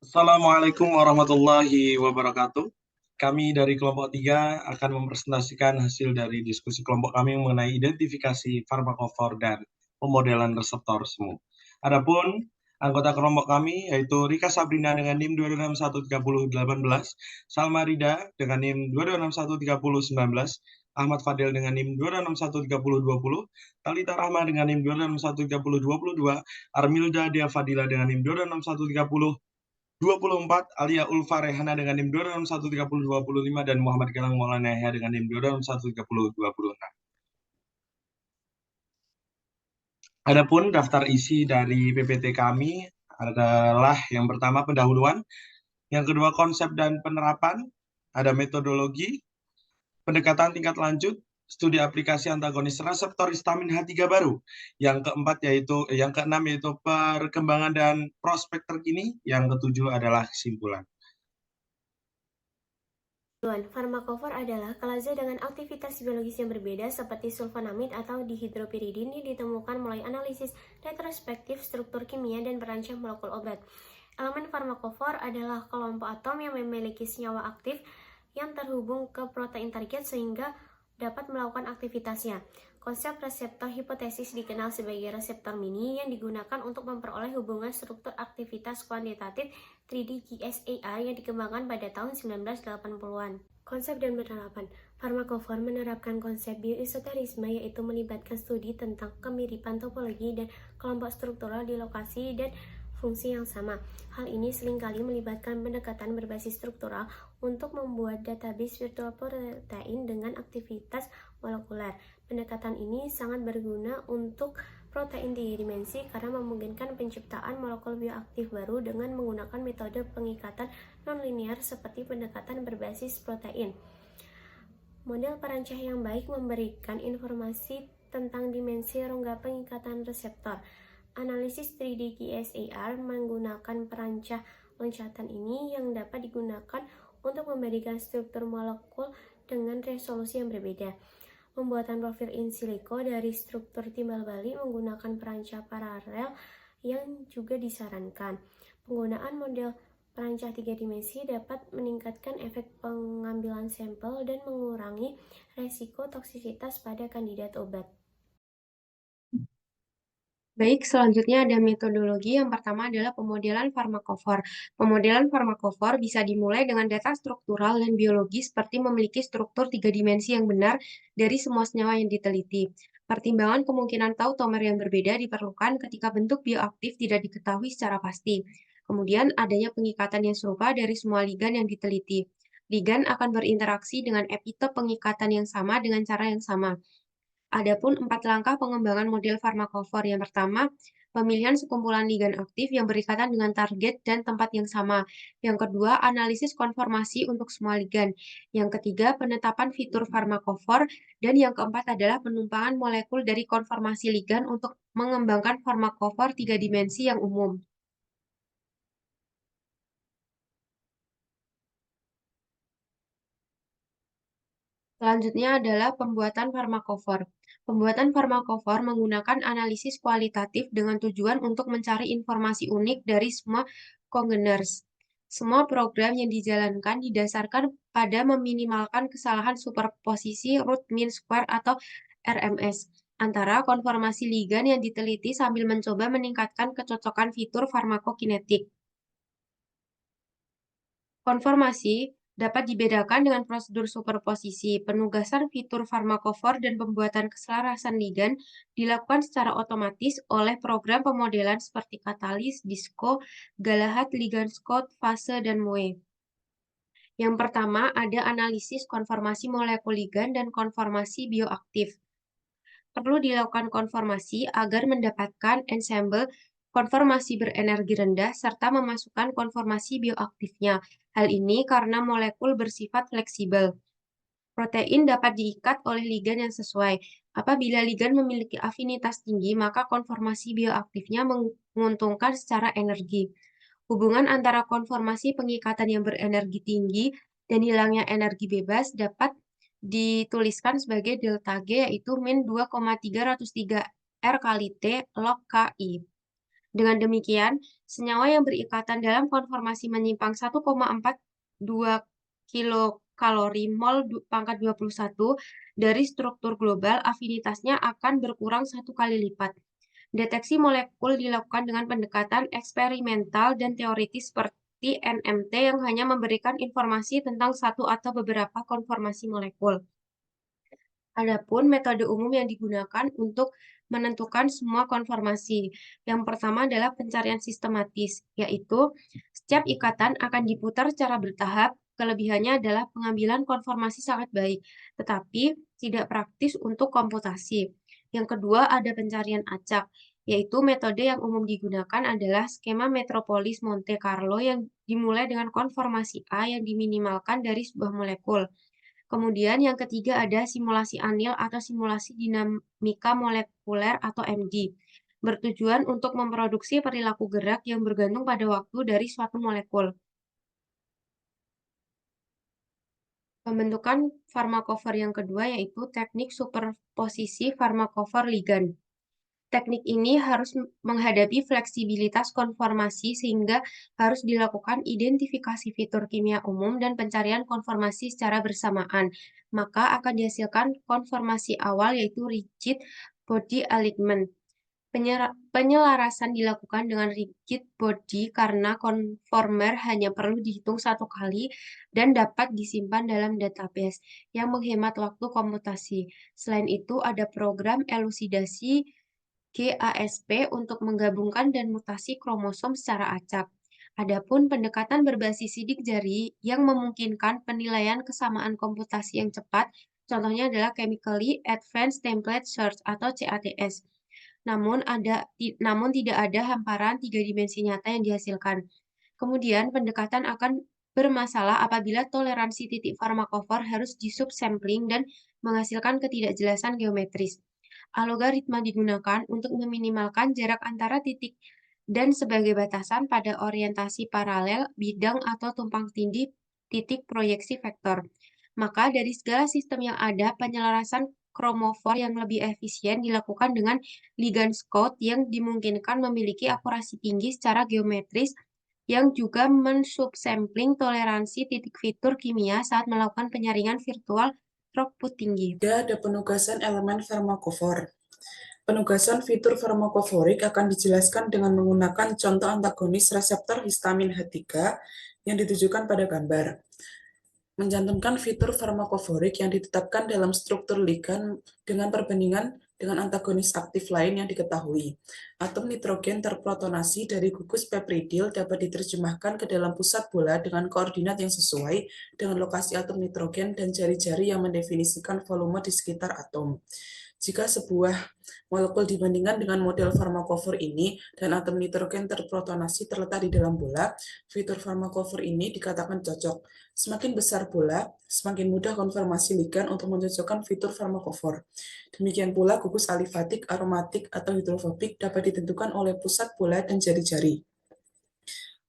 Assalamualaikum warahmatullahi wabarakatuh. Kami dari kelompok 3 akan mempresentasikan hasil dari diskusi kelompok kami mengenai identifikasi farmakofor dan pemodelan reseptor semu. Adapun anggota kelompok kami yaitu Rika Sabrina dengan NIM 2613018, Salma Rida dengan NIM 2613019, Ahmad Fadil dengan NIM 2613020, Talita Rahma dengan NIM 2613022, Armilda Dea Fadila dengan NIM 26130 24, Alia Ulfa Rehana dengan NIM 2613025 dan Muhammad Galang Maulana Yahya dengan NIM 2613026. Adapun daftar isi dari PPT kami adalah yang pertama pendahuluan, yang kedua konsep dan penerapan, ada metodologi, pendekatan tingkat lanjut, studi aplikasi antagonis reseptor histamin H3 baru. Yang keenam yaitu perkembangan dan prospek terkini, yang ketujuh adalah kesimpulan. Farmakofor adalah kelazah dengan aktivitas biologis yang berbeda seperti sulfonamid atau dihidropiridin yang ditemukan mulai analisis retrospektif struktur kimia dan perancang molekul obat. Elemen farmakofor adalah kelompok atom yang memiliki senyawa aktif yang terhubung ke protein target sehingga dapat melakukan aktivitasnya. Konsep reseptor hipotesis dikenal sebagai reseptor mini yang digunakan untuk memperoleh hubungan struktur aktivitas kuantitatif 3D QSAR yang dikembangkan pada tahun 1980-an. Konsep dan penerapan. Farmakofor menerapkan konsep bioisoterisme, yaitu melibatkan studi tentang kemiripan topologi dan kelompok struktural di lokasi dan fungsi yang sama. Hal ini seringkali melibatkan pendekatan berbasis struktural untuk membuat database virtual protein dengan aktivitas molekuler. Pendekatan ini sangat berguna untuk protein 3 dimensi karena memungkinkan penciptaan molekul bioaktif baru dengan menggunakan metode pengikatan nonlinear seperti pendekatan berbasis protein. Model perancah yang baik memberikan informasi tentang dimensi rongga pengikatan reseptor. Analisis 3D QSAR menggunakan perancah loncatan ini yang dapat digunakan untuk memberikan struktur molekul dengan resolusi yang berbeda. Pembuatan profil in silico dari struktur timbal balik menggunakan perancah paralel yang juga disarankan. Penggunaan model perancah 3 dimensi dapat meningkatkan efek pengambilan sampel dan mengurangi resiko toksisitas pada kandidat obat. Baik, selanjutnya ada metodologi. Yang pertama adalah pemodelan farmakofor. Pemodelan farmakofor bisa dimulai dengan data struktural dan biologis seperti memiliki struktur 3 dimensi yang benar dari semua senyawa yang diteliti. Pertimbangan kemungkinan tautomer yang berbeda diperlukan ketika bentuk bioaktif tidak diketahui secara pasti. Kemudian adanya pengikatan yang serupa dari semua ligan yang diteliti. Ligan akan berinteraksi dengan epitop pengikatan yang sama dengan cara yang sama. Adapun 4 langkah pengembangan model farmakofor. Yang pertama, pemilihan sekumpulan ligan aktif yang berikatan dengan target dan tempat yang sama. Yang kedua, analisis konformasi untuk semua ligan. Yang ketiga, penetapan fitur farmakofor. Dan yang keempat adalah penumpangan molekul dari konformasi ligan untuk mengembangkan farmakofor 3 dimensi yang umum. Selanjutnya adalah pembuatan farmakofor. Pembuatan farmakofor menggunakan analisis kualitatif dengan tujuan untuk mencari informasi unik dari semua congeners. Semua program yang dijalankan didasarkan pada meminimalkan kesalahan superposisi root mean square atau RMS antara konformasi ligan yang diteliti sambil mencoba meningkatkan kecocokan fitur farmakokinetik. Konformasi dapat dibedakan dengan prosedur superposisi. Penugasan fitur farmakofor dan pembuatan keselarasan ligan dilakukan secara otomatis oleh program pemodelan seperti Katalis, Disco, Galahad, Liganscode, Fase, dan Moe. Yang pertama ada analisis konformasi molekul ligan dan konformasi bioaktif. Perlu dilakukan konformasi agar mendapatkan ensemble konformasi berenergi rendah serta memasukkan konformasi bioaktifnya. Hal ini karena molekul bersifat fleksibel. Protein dapat diikat oleh ligan yang sesuai. Apabila ligan memiliki afinitas tinggi, maka konformasi bioaktifnya menguntungkan secara energi. Hubungan antara konformasi pengikatan yang berenergi tinggi dan hilangnya energi bebas dapat dituliskan sebagai delta G, yaitu min 2,303 R kali T log KI. Dengan demikian, senyawa yang berikatan dalam konformasi menyimpang 1,42 kilokalori mol pangkat 21 dari struktur global, afinitasnya akan berkurang 1 kali lipat. Deteksi molekul dilakukan dengan pendekatan eksperimental dan teoritis seperti NMT yang hanya memberikan informasi tentang satu atau beberapa konformasi molekul. Adapun metode umum yang digunakan untuk menentukan semua konformasi. Yang pertama adalah pencarian sistematis, yaitu setiap ikatan akan diputar secara bertahap. Kelebihannya adalah pengambilan konformasi sangat baik, tetapi tidak praktis untuk komputasi. Yang kedua ada pencarian acak, yaitu metode yang umum digunakan adalah skema Metropolis Monte Carlo yang dimulai dengan konformasi A yang diminimalkan dari sebuah molekul. Kemudian yang ketiga ada simulasi anil atau simulasi dinamika molekuler atau MD, bertujuan untuk memproduksi perilaku gerak yang bergantung pada waktu dari suatu molekul. Pembentukan farmakofor yang kedua yaitu teknik superposisi farmakofor ligan. Teknik ini harus menghadapi fleksibilitas konformasi sehingga harus dilakukan identifikasi fitur kimia umum dan pencarian konformasi secara bersamaan. Maka akan dihasilkan konformasi awal yaitu rigid body alignment. Penyelarasan dilakukan dengan rigid body karena konformer hanya perlu dihitung satu kali dan dapat disimpan dalam database yang menghemat waktu komputasi. Selain itu, ada program elusidasi GASP untuk menggabungkan dan mutasi kromosom secara acak. Adapun pendekatan berbasis sidik jari yang memungkinkan penilaian kesamaan komputasi yang cepat, contohnya adalah Chemically Advanced Template Search atau CATS. Namun tidak ada hamparan 3 dimensi nyata yang dihasilkan. Kemudian pendekatan akan bermasalah apabila toleransi titik farmakofor harus di-subsampling dan menghasilkan ketidakjelasan geometris. Algoritma digunakan untuk meminimalkan jarak antara titik dan sebagai batasan pada orientasi paralel, bidang, atau tumpang tindih titik proyeksi vektor. Maka dari segala sistem yang ada, penyelarasan kromofor yang lebih efisien dilakukan dengan ligand scout yang dimungkinkan memiliki akurasi tinggi secara geometris yang juga mensubsampling toleransi titik fitur kimia saat melakukan penyaringan virtual throughput tinggi. Ada penugasan elemen farmakofor. Penugasan fitur farmakoforik akan dijelaskan dengan menggunakan contoh antagonis reseptor histamin H3 yang ditujukan pada gambar. Mencantumkan fitur farmakoforik yang ditetapkan dalam struktur ligan dengan perbandingan dengan antagonis aktif lain yang diketahui. Atom nitrogen terprotonasi dari gugus pepridil dapat diterjemahkan ke dalam pusat bola dengan koordinat yang sesuai dengan lokasi atom nitrogen dan jari-jari yang mendefinisikan volume di sekitar atom. Jika sebuah molekul dibandingkan dengan model farmakofor ini dan atom nitrogen terprotonasi terletak di dalam bola, fitur farmakofor ini dikatakan cocok. Semakin besar bola, semakin mudah konformasi ligan untuk mencocokkan fitur farmakofor. Demikian pula gugus alifatik, aromatik, atau hidrofobik dapat ditentukan oleh pusat bola dan jari-jari.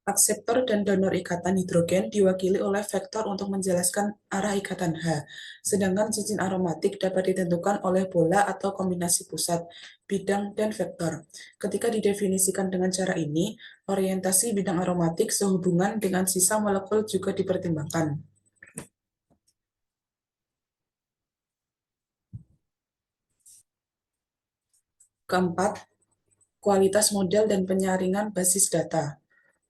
Akseptor dan donor ikatan hidrogen diwakili oleh vektor untuk menjelaskan arah ikatan H, sedangkan cincin aromatik dapat ditentukan oleh bola atau kombinasi pusat, bidang, dan vektor. Ketika didefinisikan dengan cara ini, orientasi bidang aromatik sehubungan dengan sisa molekul juga dipertimbangkan. Keempat, kualitas model dan penyaringan basis data.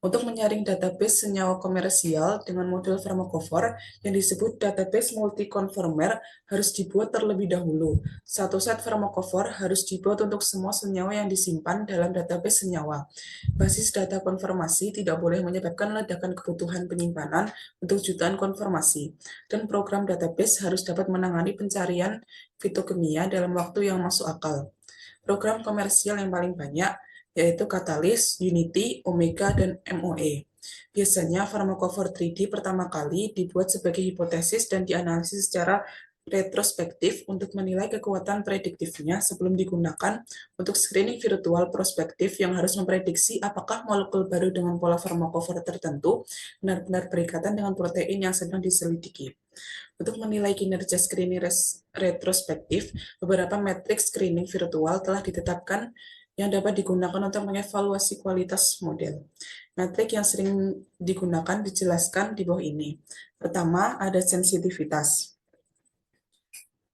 Untuk menyaring database senyawa komersial dengan model farmakofor yang disebut database multi-conformer harus dibuat terlebih dahulu. Satu set farmakofor harus dibuat untuk semua senyawa yang disimpan dalam database senyawa. Basis data konformasi tidak boleh menyebabkan ledakan kebutuhan penyimpanan untuk jutaan konformasi, dan program database harus dapat menangani pencarian fitokimia dalam waktu yang masuk akal. Program komersial yang paling banyak yaitu Catalyst, Unity, Omega, dan MOE. Biasanya farmakofor 3D pertama kali dibuat sebagai hipotesis dan dianalisis secara retrospektif untuk menilai kekuatan prediktifnya sebelum digunakan untuk screening virtual prospektif yang harus memprediksi apakah molekul baru dengan pola farmakofor tertentu benar-benar berikatan dengan protein yang sedang diselidiki. Untuk menilai kinerja screening retrospektif, beberapa metrik screening virtual telah ditetapkan yang dapat digunakan untuk mengevaluasi kualitas model. Metrik yang sering digunakan dijelaskan di bawah ini. Pertama, ada sensitivitas.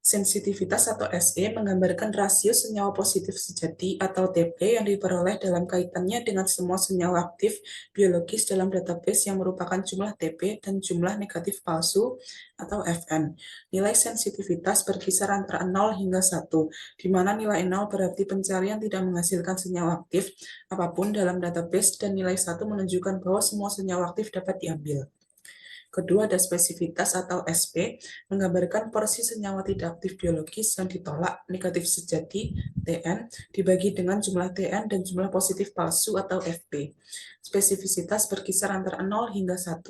Sensitivitas atau SE menggambarkan rasio senyawa positif sejati atau TP yang diperoleh dalam kaitannya dengan semua senyawa aktif biologis dalam database yang merupakan jumlah TP dan jumlah negatif palsu atau FN. Nilai sensitivitas berkisar antara 0 hingga 1, di mana nilai 0 berarti pencarian tidak menghasilkan senyawa aktif apapun dalam database dan nilai 1 menunjukkan bahwa semua senyawa aktif dapat diambil. Kedua, ada spesifitas atau SP, menggambarkan porsi senyawa tidak aktif biologis yang ditolak negatif sejati, TN, dibagi dengan jumlah TN dan jumlah positif palsu atau FP. Spesifisitas berkisar antara 0 hingga 1,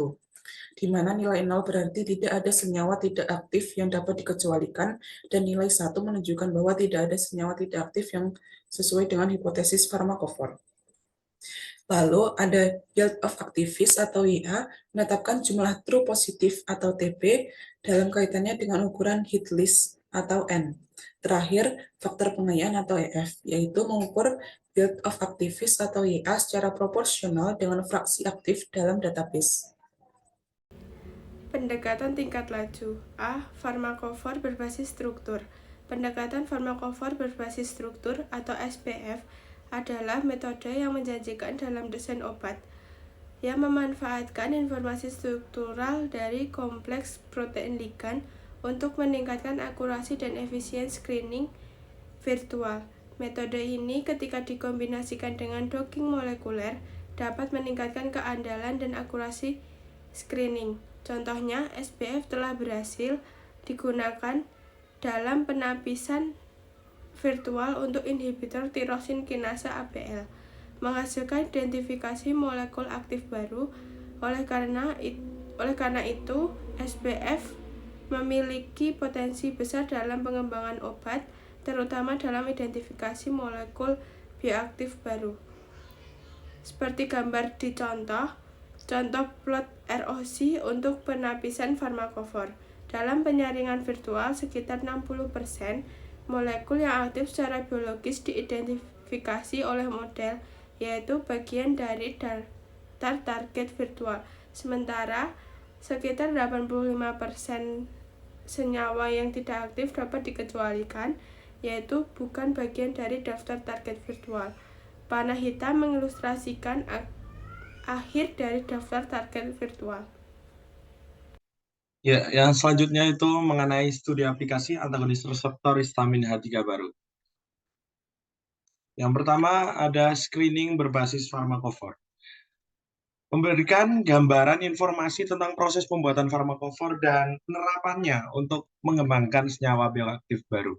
di mana nilai 0 berarti tidak ada senyawa tidak aktif yang dapat dikecualikan, dan nilai 1 menunjukkan bahwa tidak ada senyawa tidak aktif yang sesuai dengan hipotesis farmakofor. Lalu ada yield of activist atau YA, menetapkan jumlah true positif atau TP dalam kaitannya dengan ukuran hit list atau N. Terakhir, faktor pengayaan atau EF, yaitu mengukur yield of activist atau YA secara proporsional dengan fraksi aktif dalam database. Pendekatan tingkat laju. A. Farmakofor berbasis struktur. Pendekatan farmakofor berbasis struktur atau SPF adalah metode yang menjanjikan dalam desain obat, yang memanfaatkan informasi struktural dari kompleks protein ligan untuk meningkatkan akurasi dan efisien screening virtual. Metode ini ketika dikombinasikan dengan docking molekuler dapat meningkatkan keandalan dan akurasi screening. Contohnya, SPF telah berhasil digunakan dalam penapisan virtual untuk inhibitor tirosin kinasa APL, menghasilkan identifikasi molekul aktif baru. Oleh karena itu, SPF memiliki potensi besar dalam pengembangan obat, terutama dalam identifikasi molekul bioaktif baru. Seperti gambar di contoh plot ROC untuk penapisan farmakofor. Dalam penyaringan virtual, sekitar 60% molekul yang aktif secara biologis diidentifikasi oleh model, yaitu bagian dari daftar target virtual. Sementara, sekitar 85% senyawa yang tidak aktif dapat dikecualikan, yaitu bukan bagian dari daftar target virtual. Panah hitam mengilustrasikan akhir dari daftar target virtual. Ya, yang selanjutnya itu mengenai studi aplikasi antagonis reseptor histamin H3 baru. Yang pertama ada screening berbasis farmakofor. Memberikan gambaran informasi tentang proses pembuatan farmakofor dan penerapannya untuk mengembangkan senyawa bioaktif baru.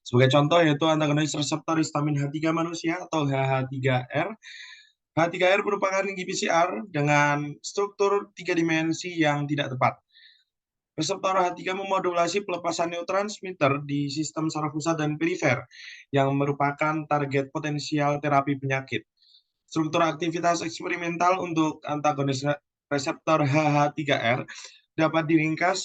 Sebagai contoh yaitu antagonis reseptor histamin H3 manusia atau HH3R. H3R merupakan GPCR dengan struktur 3 dimensi yang tidak tepat. Reseptor H3 memodulasi pelepasan neurotransmitter di sistem saraf pusat dan perifer, yang merupakan target potensial terapi penyakit. Struktur aktivitas eksperimental untuk antagonis reseptor HH3R dapat diringkas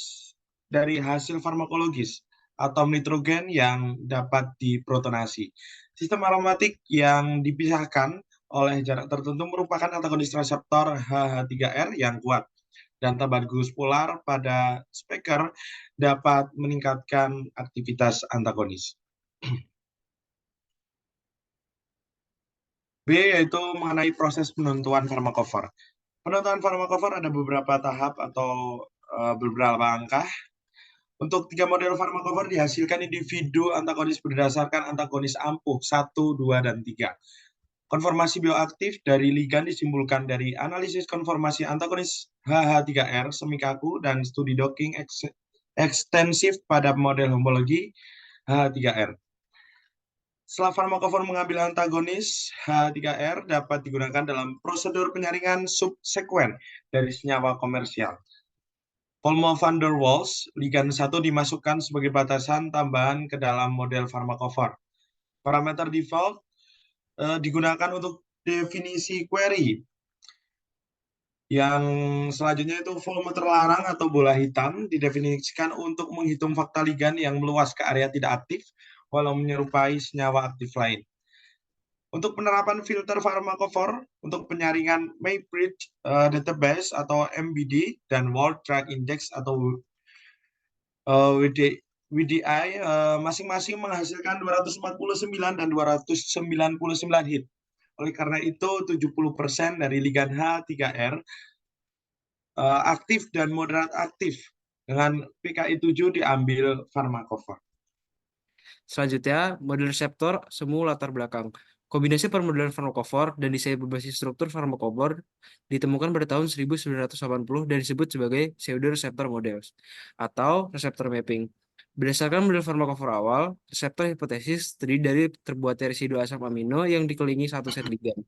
dari hasil farmakologis, atom nitrogen yang dapat diprotonasi. Sistem aromatik yang dipisahkan oleh jarak tertentu merupakan antagonis reseptor HH3R yang kuat. Dan tabagus polar pada speaker dapat meningkatkan aktivitas antagonis. B yaitu mengenai proses penentuan farmakofor. Penentuan farmakofor ada beberapa tahap atau beberapa langkah. Untuk 3 model farmakofor dihasilkan individu antagonis berdasarkan antagonis ampuh 1, 2, dan 3. Konformasi bioaktif dari ligan disimpulkan dari analisis konformasi antagonis HH3R semikaku dan studi docking ekstensif pada model homologi HH3R. Setelah farmakofor mengambil antagonis, HH3R dapat digunakan dalam prosedur penyaringan subsekuen dari senyawa komersial. Volmer van der Waals, ligan 1 dimasukkan sebagai batasan tambahan ke dalam model farmakofor. Parameter default digunakan untuk definisi query. Yang selanjutnya itu volume terlarang atau bola hitam didefinisikan untuk menghitung fakta ligan yang meluas ke area tidak aktif walau menyerupai senyawa aktif lain. Untuk penerapan filter farmakofor untuk penyaringan Maybridge Database atau MBD dan World Drug Index atau WDI masing-masing menghasilkan 249 dan 299 hit. Oleh karena itu, 70% dari ligand H3R aktif dan moderat aktif dengan PKI 7 diambil farmakofor. Selanjutnya, model reseptor semu latar belakang. Kombinasi permodelan farmakofor dan desain berbasis struktur farmakofor ditemukan pada tahun 1980 dan disebut sebagai pseudoreceptor models atau reseptor mapping. Berdasarkan model farmakofor awal, reseptor hipotesis terdiri dari terbuatnya residu asam amino yang dikelilingi satu set ligand.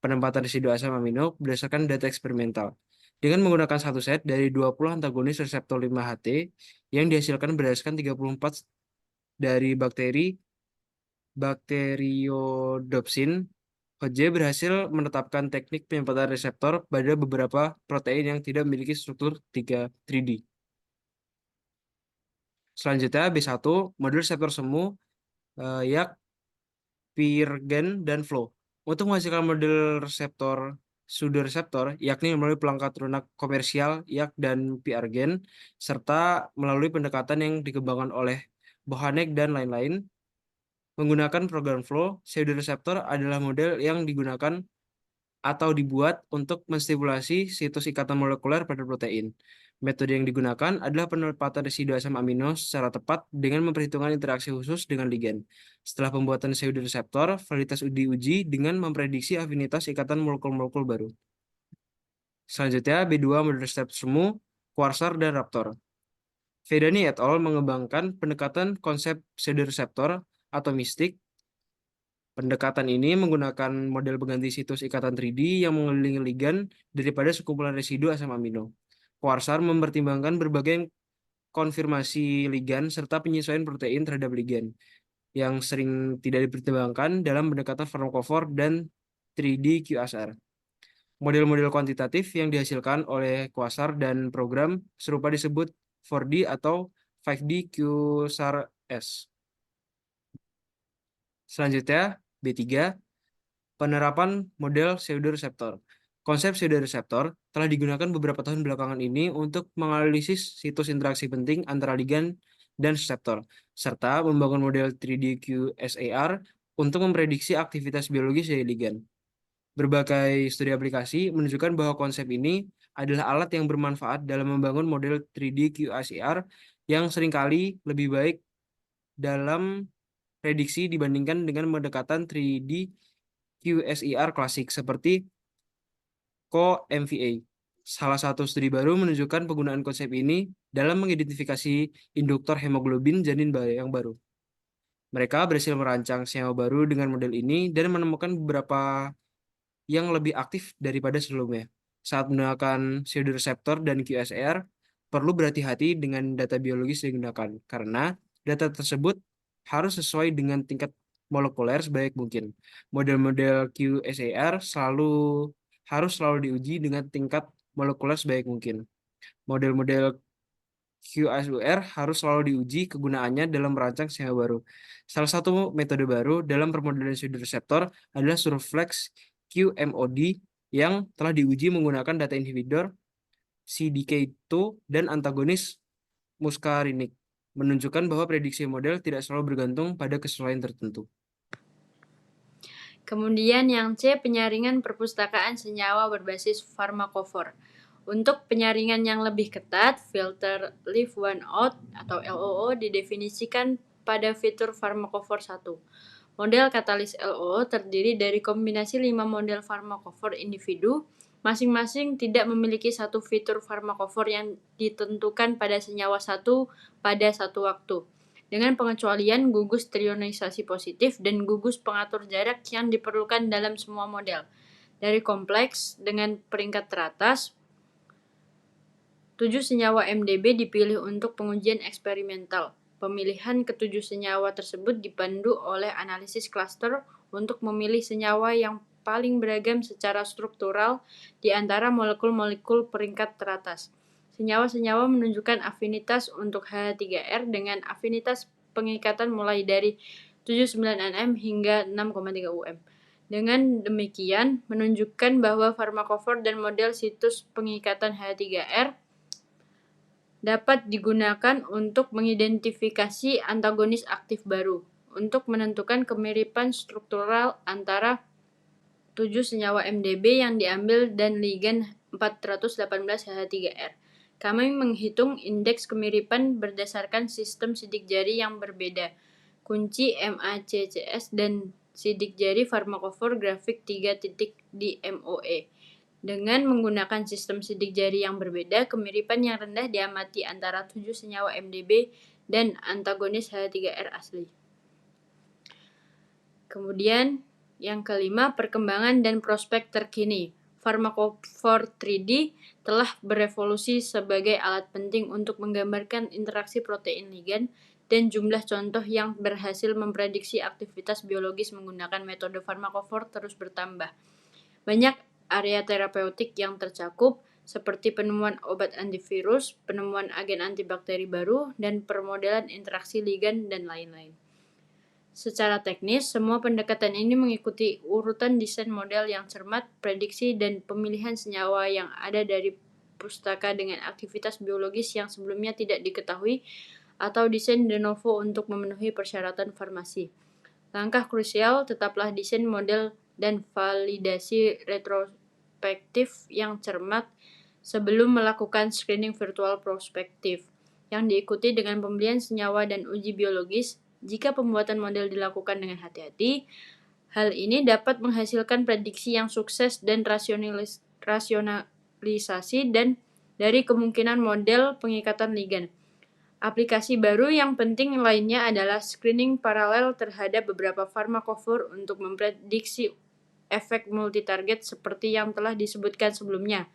Penempatan residu asam amino berdasarkan data eksperimental dengan menggunakan satu set dari 20 antagonis reseptor 5-HT yang dihasilkan berdasarkan 34 dari bakteri Bacteриодопsin. Hodge berhasil menetapkan teknik penempatan reseptor pada beberapa protein yang tidak memiliki struktur 3D. Selanjutnya B1, model reseptor semu YAG, Peargen, dan Flow. Untuk menghasilkan model reseptor pseudoreseptor, yakni melalui pelengkap lunak komersial YAG dan Peargen, serta melalui pendekatan yang dikembangkan oleh Bohanek dan lain-lain, menggunakan program flow, pseudoreseptor adalah model yang digunakan atau dibuat untuk menstimulasi situs ikatan molekuler pada protein. Metode yang digunakan adalah penempatan residu asam amino secara tepat dengan memperhitungkan interaksi khusus dengan ligand. Setelah pembuatan pseudoreseptor, validitas diuji dengan memprediksi afinitas ikatan molekul-molekul baru. Selanjutnya, B2 model reseptor semu, Quasar, dan Raptor. Vedani et al. Mengembangkan pendekatan konsep pseudoreseptor atomistik. Pendekatan ini menggunakan model pengganti situs ikatan 3D yang mengelilingi ligand daripada sekumpulan residu asam amino. Quasar mempertimbangkan berbagai konfirmasi ligand serta penyesuaian protein terhadap ligand yang sering tidak dipertimbangkan dalam pendekatan farmakofor dan 3D QSR. Model-model kuantitatif yang dihasilkan oleh Quasar dan program serupa disebut 4D atau 5D QSAR-S. Selanjutnya, B3, penerapan model pseudoreseptor. Konsep pseudoreseptor telah digunakan beberapa tahun belakangan ini untuk menganalisis situs interaksi penting antara ligand dan reseptor, serta membangun model 3D QSAR untuk memprediksi aktivitas biologis dari ligand. Berbagai studi aplikasi menunjukkan bahwa konsep ini adalah alat yang bermanfaat dalam membangun model 3D QSAR yang seringkali lebih baik dalam prediksi dibandingkan dengan pendekatan 3D QSAR klasik seperti Co-MVA. Salah satu studi baru menunjukkan penggunaan konsep ini dalam mengidentifikasi induktor hemoglobin janin yang baru. Mereka berhasil merancang senyawa baru dengan model ini dan menemukan beberapa yang lebih aktif daripada sebelumnya. Saat menggunakan pseudoreseptor dan QSAR, perlu berhati-hati dengan data biologis yang digunakan, karena data tersebut harus sesuai dengan tingkat molekuler sebaik mungkin. Model-model QSAR harus selalu diuji dengan tingkat molekuler sebaik mungkin. Model-model QSAR harus selalu diuji kegunaannya dalam merancang senyawa baru. Salah satu metode baru dalam permodelan pseudoreseptor adalah Surflex QMOD yang telah diuji menggunakan data inhibitor CDK2 dan antagonis muscarinic, menunjukkan bahwa prediksi model tidak selalu bergantung pada kesesuaian tertentu. Kemudian yang C, penyaringan perpustakaan senyawa berbasis farmakofor. Untuk penyaringan yang lebih ketat, filter leave one out atau LOO didefinisikan pada fitur farmakofor 1. Model katalis LOO terdiri dari kombinasi 5 model farmakofor individu, masing-masing tidak memiliki satu fitur farmakofor yang ditentukan pada senyawa satu pada satu waktu, dengan pengecualian gugus trionisasi positif dan gugus pengatur jarak yang diperlukan dalam semua model. Dari kompleks dengan peringkat teratas, 7 senyawa MDB dipilih untuk pengujian eksperimental. Pemilihan ketujuh senyawa tersebut dipandu oleh analisis klaster untuk memilih senyawa yang paling beragam secara struktural di antara molekul-molekul peringkat teratas. Senyawa-senyawa menunjukkan afinitas untuk H3R dengan afinitas pengikatan mulai dari 79 nm hingga 6,3 UM. Dengan demikian, menunjukkan bahwa farmakofor dan model situs pengikatan H3R dapat digunakan untuk mengidentifikasi antagonis aktif baru untuk menentukan kemiripan struktural antara 7 senyawa MDB yang diambil dan ligan 418 H3R. Kami menghitung indeks kemiripan berdasarkan sistem sidik jari yang berbeda, kunci MACCS dan sidik jari farmakofor grafik 3 titik di MOE. Dengan menggunakan sistem sidik jari yang berbeda, kemiripan yang rendah diamati antara 7 senyawa MDB dan antagonis H3R asli. Kemudian, yang kelima, perkembangan dan prospek terkini. Farmakofor 3D telah berevolusi sebagai alat penting untuk menggambarkan interaksi protein ligan dan jumlah contoh yang berhasil memprediksi aktivitas biologis menggunakan metode farmakofor terus bertambah. Banyak area terapeutik yang tercakup, seperti penemuan obat antivirus, penemuan agen antibakteri baru, dan permodelan interaksi ligan, dan lain-lain. Secara teknis, semua pendekatan ini mengikuti urutan desain model yang cermat, prediksi, dan pemilihan senyawa yang ada dari pustaka dengan aktivitas biologis yang sebelumnya tidak diketahui, atau desain de novo untuk memenuhi persyaratan farmasi. Langkah krusial tetaplah desain model dan validasi retrospektif yang cermat sebelum melakukan screening virtual prospektif, yang diikuti dengan pembelian senyawa dan uji biologis. Jika pembuatan model dilakukan dengan hati-hati, hal ini dapat menghasilkan prediksi yang sukses dan rasionalisasi dan dari kemungkinan model pengikatan ligan. Aplikasi baru yang penting lainnya adalah screening paralel terhadap beberapa farmakofor untuk memprediksi efek multitarget seperti yang telah disebutkan sebelumnya.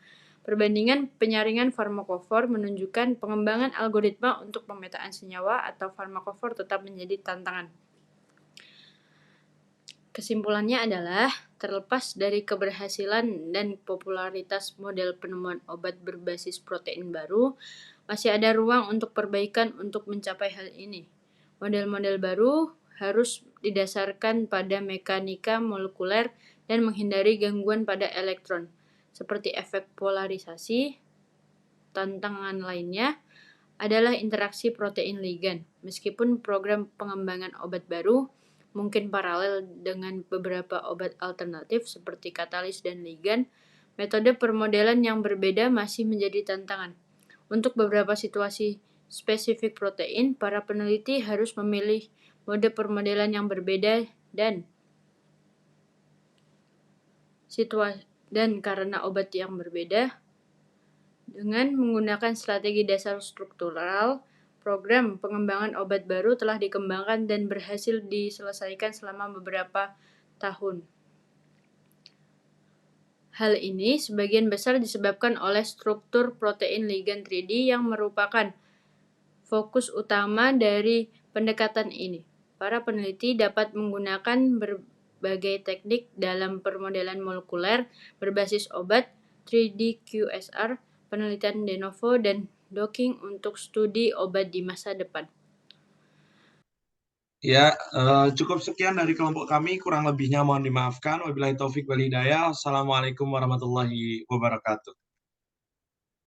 Perbandingan penyaringan farmakofor menunjukkan pengembangan algoritma untuk pemetaan senyawa atau farmakofor tetap menjadi tantangan. Kesimpulannya adalah, terlepas dari keberhasilan dan popularitas model penemuan obat berbasis protein baru, masih ada ruang untuk perbaikan untuk mencapai hal ini. Model-model baru harus didasarkan pada mekanika molekuler dan menghindari gangguan pada elektron, seperti efek polarisasi. Tantangan lainnya adalah interaksi protein ligan. Meskipun program pengembangan obat baru mungkin paralel dengan beberapa obat alternatif seperti katalis dan ligan, metode permodelan yang berbeda masih menjadi tantangan. Untuk beberapa situasi spesifik protein, para peneliti harus memilih mode permodelan yang berbeda dan karena obat yang berbeda. Dengan menggunakan strategi dasar struktural, program pengembangan obat baru telah dikembangkan dan berhasil diselesaikan selama beberapa tahun. Hal ini sebagian besar disebabkan oleh struktur protein ligan 3D yang merupakan fokus utama dari pendekatan ini. Para peneliti dapat menggunakan berbagai teknik dalam permodelan molekuler berbasis obat, 3D QSR, penelitian de novo, dan docking untuk studi obat di masa depan. Ya, cukup sekian dari kelompok kami. Kurang lebihnya mohon dimaafkan. Wabillahi taufik wal hidayah. Assalamualaikum warahmatullahi wabarakatuh.